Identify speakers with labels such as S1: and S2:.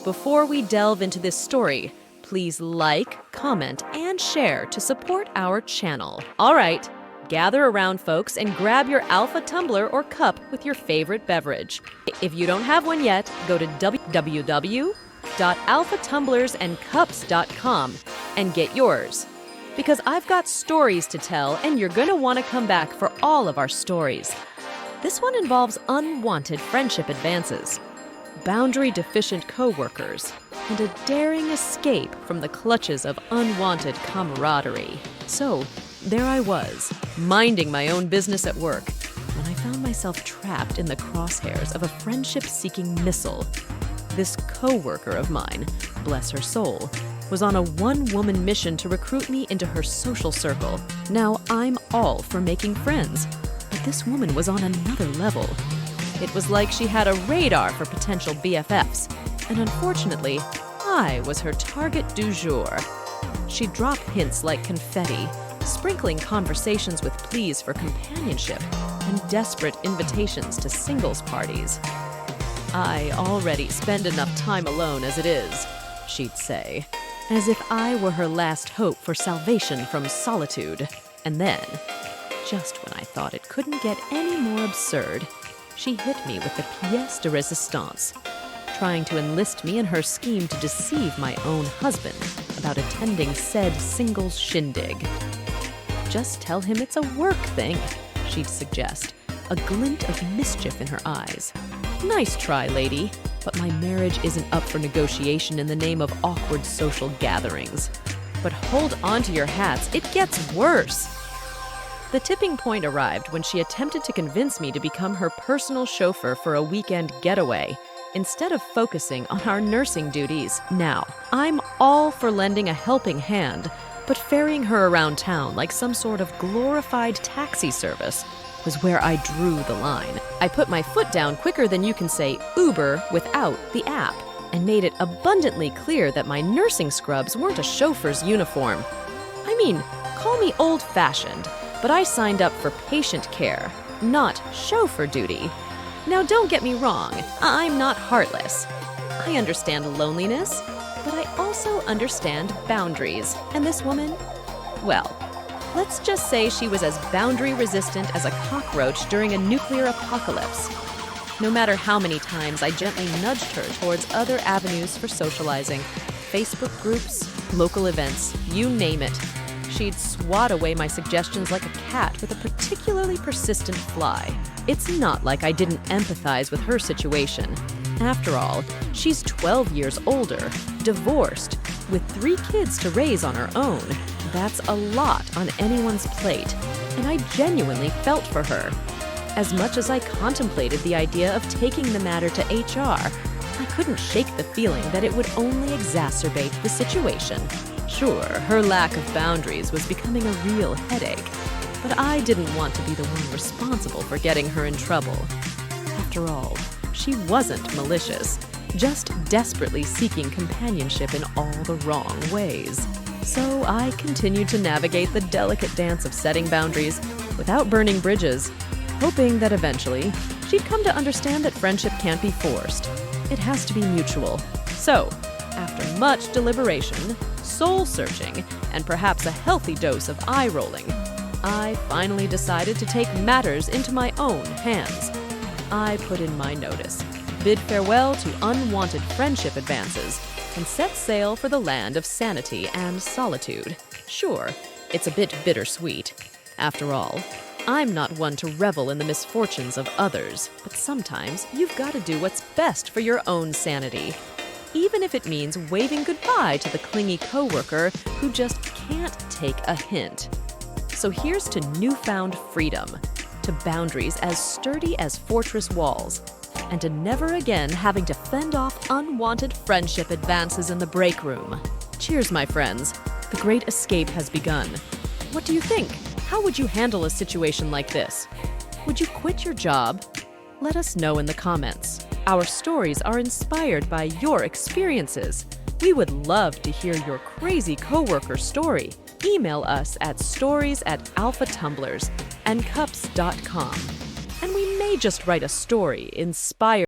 S1: Before we delve into this story, please like, comment, and share to support our channel. All right, gather around, folks, and grab your alpha tumbler or cup with your favorite beverage. If you don't have one yet, go to www.alphatumblersandcups.com and get yours. Because I've got stories to tell, and you're gonna want to come back for all of our stories. This one involves unwanted friendship advances, boundary-deficient coworkers, and a daring escape from the clutches of unwanted camaraderie. So, there I was, minding my own business at work, when I found myself trapped in the crosshairs of a friendship-seeking missile. This coworker of mine, bless her soul, was on a one-woman mission to recruit me into her social circle. Now, I'm all for making friends, but this woman was on another level. It was like she had a radar for potential BFFs, and unfortunately, I was her target du jour. She'd drop hints like confetti, sprinkling conversations with pleas for companionship and desperate invitations to singles parties. "I already spend enough time alone as it is," she'd say, as if I were her last hope for salvation from solitude. And then, just when I thought it couldn't get any more absurd, she hit me with the pièce de résistance, trying to enlist me in her scheme to deceive my own husband about attending said singles shindig. "Just tell him it's a work thing," she'd suggest, a glint of mischief in her eyes. "Nice try, lady, but my marriage isn't up for negotiation in the name of awkward social gatherings. But hold on to your hats, it gets worse." The tipping point arrived when she attempted to convince me to become her personal chauffeur for a weekend getaway, instead of focusing on our nursing duties. Now, I'm all for lending a helping hand, but ferrying her around town like some sort of glorified taxi service was where I drew the line. I put my foot down quicker than you can say Uber without the app, and made it abundantly clear that my nursing scrubs weren't a chauffeur's uniform. I mean, call me old-fashioned, but I signed up for patient care, not chauffeur duty. Now, don't get me wrong, I'm not heartless. I understand loneliness, but I also understand boundaries. And this woman, well, let's just say she was as boundary-resistant as a cockroach during a nuclear apocalypse. No matter how many times I gently nudged her towards other avenues for socializing, Facebook groups, local events, you name it, she'd swat away my suggestions like a cat with a particularly persistent fly. It's not like I didn't empathize with her situation. After all, she's 12 years older, divorced, with 3 kids to raise on her own. That's a lot on anyone's plate, and I genuinely felt for her. As much as I contemplated the idea of taking the matter to HR, I couldn't shake the feeling that it would only exacerbate the situation. Sure, her lack of boundaries was becoming a real headache, but I didn't want to be the one responsible for getting her in trouble. After all, she wasn't malicious, just desperately seeking companionship in all the wrong ways. So I continued to navigate the delicate dance of setting boundaries without burning bridges, hoping that eventually she'd come to understand that friendship can't be forced. It has to be mutual. So, after much deliberation, soul-searching, and perhaps a healthy dose of eye-rolling, I finally decided to take matters into my own hands. I put in my notice, bid farewell to unwanted friendship advances, and set sail for the land of sanity and solitude. Sure, it's a bit bittersweet. After all, I'm not one to revel in the misfortunes of others, but sometimes you've got to do what's best for your own sanity, even if it means waving goodbye to the clingy coworker who just can't take a hint. So here's to newfound freedom, to boundaries as sturdy as fortress walls, and to never again having to fend off unwanted friendship advances in the break room. Cheers, my friends. The great escape has begun. What do you think? How would you handle a situation like this? Would you quit your job? Let us know in the comments. Our stories are inspired by your experiences. We would love to hear your crazy coworker story. Email us at stories@alphatumblersandcups.com. And we may just write a story inspired